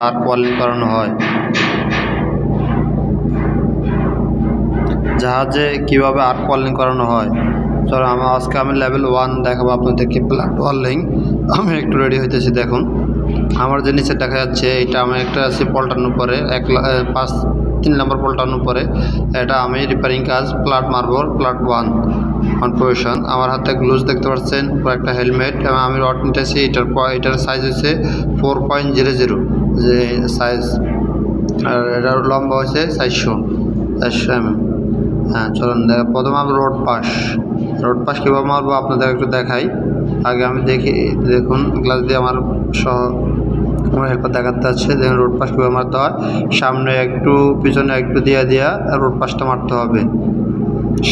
Arc ওয়ার্লিং করানো হয়। জাহাজে কিভাবে আর্ক ওয়ার্লিং করানো হয়, চলো আজকে আমি লেভেল 1 দেখাবো আপনাদেরকে, প্লাট ওয়ার্লিং। আমি একটু রেডি হইতেছি। দেখুন আমার যে নিচে দেখা যাচ্ছে, এটা আমি একটা আছে পল্টানোর পরে 3 নম্বর পল্টানোর পরে এটা আমি রিপেয়ারিং কাজ প্লাট মারবো। প্লাট 1 অন পজিশন। আমার হাতে গ্লোভস দেখতে পাচ্ছেন, একটা হেলমেট, এবং আমি রড নিতেছি। এটার সাইজ হচ্ছে 4.00 যে সাইজ, আর এটার লম্বা হচ্ছে 400 mm। হ্যাঁ চলুন, প্রথমে আমি রোড পাস কীভাবে মারবো আপনাদের একটু দেখাই। আগে আমি দেখুন গ্লাস দিয়ে আমার হেল্পার দেখাতে আছে। দেখুন রোড পাস কীভাবে মারতে হয়। সামনে একটু পিছনে একটু দিয়ে রোড পাসটা মারতে হবে।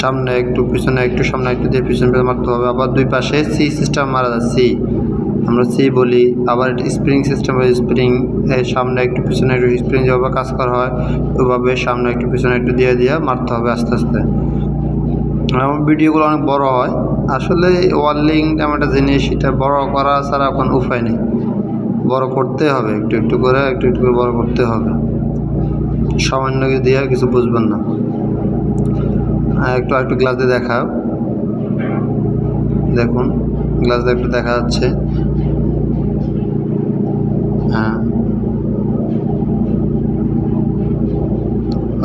সামনে একটু পিছনে একটু, সামনে একটু দিয়ে পিছনে মারতে হবে। আবার দুই পাশে সি সিস্টেম মারা যায়, সি আমরা সি বলি। আবার স্প্রিং সিস্টেম, স্প্রিং সামনে একটু পিছনে একটু, স্প্রিং যেভাবে কাজ করা হয় ওইভাবে সামনে একটু পিছনে একটু দিয়ে মারতে হবে আস্তে আস্তে। আমার ভিডিওগুলো অনেক বড় হয়। আসলে ওয়ার্লিং এমন একটা জিনিস, এটা বড় করা ছাড়া কোনো উপায় নেই। বড় করতে হবে, একটু একটু করে বড় করতে হবে। সামান্য দিয়ে কিছু বুঝবেন না। একটু গ্লাস দিয়ে দেখাও। দেখুন গ্লাস দিয়ে একটু দেখা যাচ্ছে। হ্যাঁ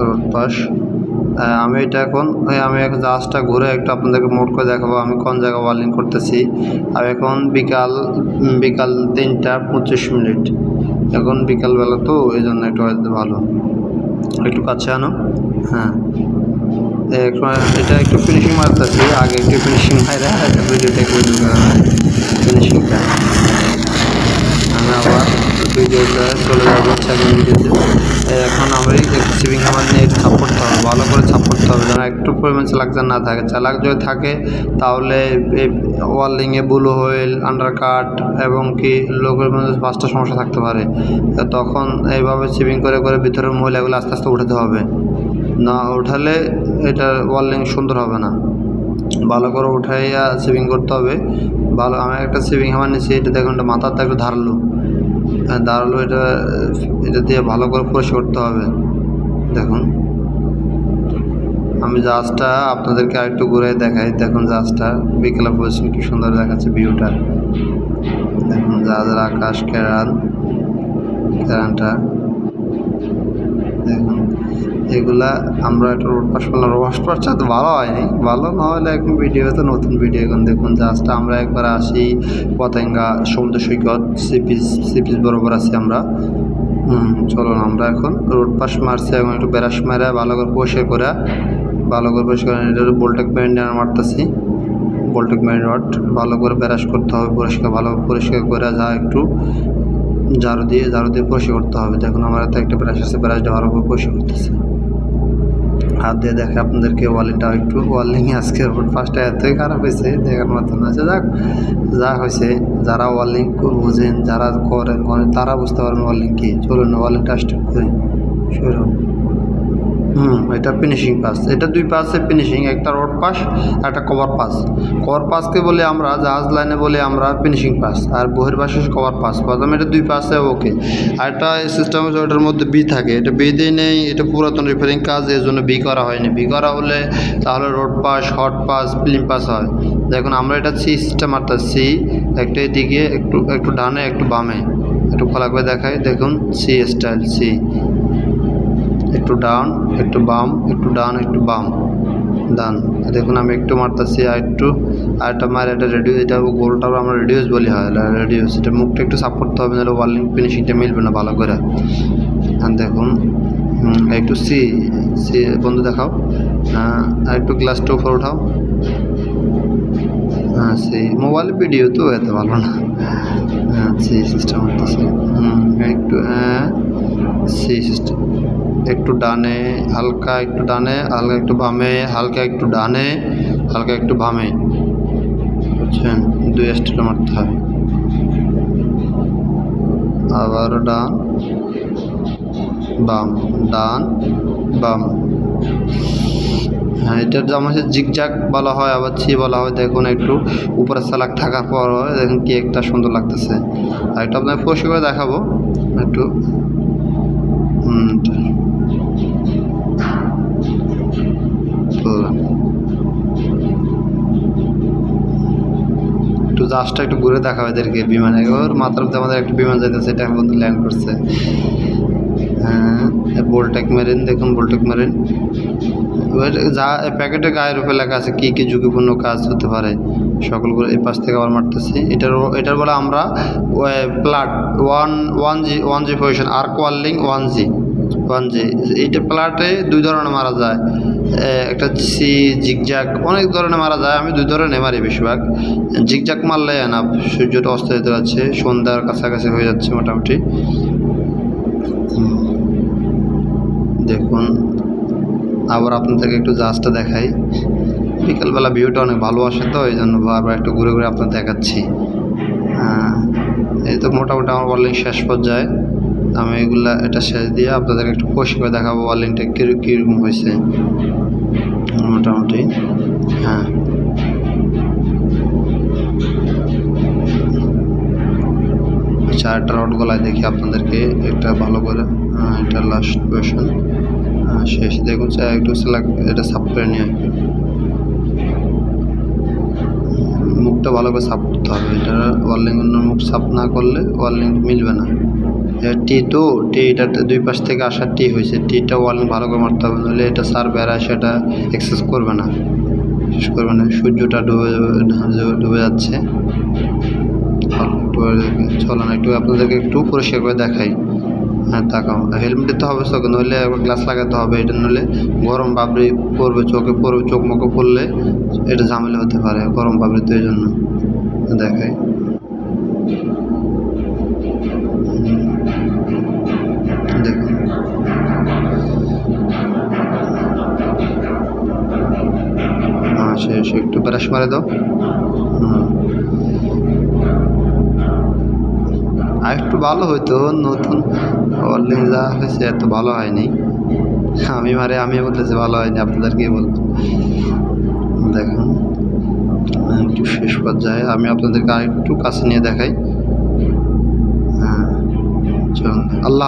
রোড পাস। আমি এটা এখন জাহাজটা ঘুরে একটু আপনাদেরকে মোট করে দেখাবো আমি কোন জায়গায় ওয়ার্লিং করতেছি। আর এখন বিকাল 3টা 25 মিনিট। এখন বিকালবেলা তো এই জন্য একটু হয়তো ভালো, একটু কাছে আনো। হ্যাঁ এটা একটু ফিনিশিং মারতেছি। আগে একটু ফিনিশিং মারা ভিডিওটা একটু ফিনিশিংটা। আমি আবার ভিডিওটা চলে যাবো সেকেন্ড ভিডিওতে। এখন আমি একটু সিভিং আমার নিয়ে একটু ছাপ করতে হবে, ভালো করে ছাপ করতে হবে, যেন একটু পরিমাণ চালাক যেন না থাকে। চালাক যদি থাকে তাহলে ওয়ার্লিংয়ে ব্লু হুইল, আন্ডারকাট এবং কি লোকের মধ্যে 5টা সমস্যা থাকতে পারে। তখন এইভাবে সিভিং করে করে ভিতরের ময়লাগুলো আস্তে আস্তে উঠাতে হবে। না উঠালে এটা ওয়ার্লিং সুন্দর হবে না। ভালো করে উঠাইয়া সিভিং করতে হবে। ভালো, আমি একটা সিভিং আমার নিচ্ছি। এটা দেখুন, এটা মাথাটা একটু ধারালো, এটা দিয়ে ভালো করে পরিষ্কার করতে হবে। দেখুন আমি জাহাজটা আপনাদেরকে আরেকটু ঘুরে দেখাই। দেখুন জাহাজটা বিকেলে পজিশন কি সুন্দর দেখাচ্ছে ভিউটা। দেখুন জাহাজের আকাশ, কেরানটা দেখুন। এগুলা আমরা একটা রোড পাস করলাম। রোড পাসটা তো ভালো হয়নি, ভালো না হলে এখন ভিডিও তো নতুন ভিডিও। এখন দেখুন জাহাজটা আমরা একবার আসি পতেঙ্গা সমুদ্র সৈকত, সি পিস বরাবর আছি আমরা। চলুন আমরা এখন রোড পাস মারছি, এখন একটু ব্রাশ মারা ভালো করে পরিষ্কার করে এটা বোল্টেক মেরিন মারতেছি। বোল্টেক মেরিন রড ভালো করে ব্রাশ করতে হবে, ভালো পরিষ্কার করে একটু ঝাড়ু দিয়ে পরিষ্কার করতে হবে। দেখুন আমার হাতে একটা ব্রাশ আছে, ব্রাশটা ভালো করে পরিষ্কার করতেছে হাত দিয়ে। দেখে আপনাদেরকে ওয়ার্লিংটা একটু, ওয়ার্লিংয়ে আজকে রোড পাসটা এতই খারাপ হয়েছে দেখার মতন আছে। যা হয়েছে, যারা ওয়ার্লিং বুঝেন, যারা করেন তারা বুঝতে পারবেন ওয়ার্লিং কী। চলুন ওয়ার্লিংটা স্টার্ট করি, শুরু। এটা ফিনিশিং পাস। এটা দুই পাশে ফিনিশিং, একটা রোড পাস, একটা কভার পাস। কভার পাসকে বলে আমরা, জাহাজ লাইনে বলে আমরা ফিনিশিং পাস, আর বহির্পাশে কভার পাস। প্রথমে এটা দুই পাশে ওকে। আর একটা সিস্টেম হচ্ছে ওটার মধ্যে বি থাকে, এটা বি দিয়ে নেই। এটা পুরাতন রিপেয়ারিং কাজ, এর জন্য বি করা হয়নি। বি করা হলে তাহলে road pass, hot pass, film pass হয়। দেখুন আমরা এটা সি সিস্টেম মারতে, সি একটা এদিকে একটু ডানে একটু বামে, একটু খোলা করে দেখাই। দেখুন সি স্টাইল, সি একটু ডাউন একটু বাম, একটু ডাউন একটু বাম, ডান। দেখুন আমি একটু মারতেছি, আরেকটা মার। এটা রেডিউস, এটা গোলটাও আমরা রেডিউস বলি হয়, রেডিউস। এটা মুখটা একটু সাপ করতে হবে, নাহলে ওয়ার্লিং ফিনিশিংটা মিলবে না ভালো করে। দেখুন একটু সি বন্ধু দেখাও। আর একটু গ্লাসটা উপর উঠাও। সি মোবাইলের ভিডিও তো এত ভালো না। সি সিস্টেম হচ্ছে একটু সি সিস্টেম। একটু ডানে হালকা, একটু ডানে হালকা, একটু বামে হালকা, একটু ডানে হালকা, একটু বামে, বুঝছেন? 2 স্টেপ মারতে হবে। আবারও ডান বাম, ডান বাম। হ্যাঁ, এটার যেমন হচ্ছে জিগজ্যাগ বলা হয়, আবার ছি বলা হয়। দেখুন একটু উপরে চালাক থাকার পর দেখুন কি একটা সুন্দর লাগতেছে। আর এটা আপনাকে পরিষ্কার করে দেখাবো একটু। তো একটু জাস্টটা একটু ঘুরে দেখাবো এদেরকে বিমানে। ওর মাথার মধ্যে আমাদের একটা বিমান যাইতেছে, এটা বন্ধু ল্যান্ড করছে। হ্যাঁ, বোল্টেক মেরিন দেখুন, বোল্টেক মেরিন। যা প্যাকেটের গায়ের উপরে লেখা আছে কী কী ঝুঁকিপূর্ণ কাজ হতে পারে সকলগুলো। এই পাশ থেকে আবার মারতেছি। এটার বলে আমরা প্লাট ওয়ান জি পজিশন আর্ক ওয়ার্লিং ওয়ান জি। এইটা প্লাটে 2 ধরনের মারা যায়, একটা সি জিগজ্যাগ, অনেক ধরনের মারা যায়। আমি 2 ধরনের মারি বেশিরভাগ। জিগজ্যাগ মারলে না, সূর্যটা অস্ত যেতে যাচ্ছে, সন্ধ্যার কাছাকাছি হয়ে যাচ্ছে মোটামুটি। দেখুন আবার আপনাদেরকে একটু জাহাজটা দেখাই। বিকালবেলা ভিউটা অনেক ভালো আসে, তো এই জন্য বারবার একটু ঘুরে ঘুরে আপনার দেখাচ্ছি। এই তো মোটামুটি আমার ওয়ার্লিং শেষ পর্যায়ে। আমি এটা শেষ দিয়ে আপনাদের একটু পরিষ্কার করে দেখাবো ওয়ার্লিংটা কীরকম হয়েছে মোটামুটি। হ্যাঁ, চারটা রড গলায় দেখি আপনাদেরকে একটা ভালো করে। এটা লাস্ট কোয়েশন শেষ। দেখুন একটু এটা সাফ করে নিয়ে মুখটা ভালো করে সাফ করতে হবে। এটা ওয়ার্লিং অন্য মুখ সাফ না করলে ওয়ার্লিং মিলবে না। টি তো এটা 2 পাশ থেকে আসা টি হয়েছে, টিটা ওয়ার্লিং ভালো করে মারতে হবে, নাহলে এটা সার বেড়ায় সেটা এক্সেস করবে না, শেষ করবে না। সূর্যটা ডুবে যাচ্ছে। চলো না একটু আপনাদেরকে একটু পরিষ্কার করে দেখাই। হ্যাঁ, তাকাও। হেলমেট দিতে হবে চোখে, নইলে গ্লাস লাগাতে হবে। এটা নইলে গরম বাবরি পড়বে চোখে, চোখ মুখে পড়লে এটা ঝামেলা হতে পারে গরম বাবরি। তো এই জন্য দেখাই। দেখুন শেষ। একটু ব্রাশ মারে দাও। আর একটু ভালো হইতো, নতুন ওয়ার্লিং যা হয়েছে এত ভালো হয়নি। আমি বলতেছি ভালো হয়নি, আপনাদেরকে বলবো। দেখুন একটু শেষ পর্যায়ে আমি আপনাদেরকে আর একটু কাছে নিয়ে দেখাই। হ্যাঁ, চলুন। আল্লাহ।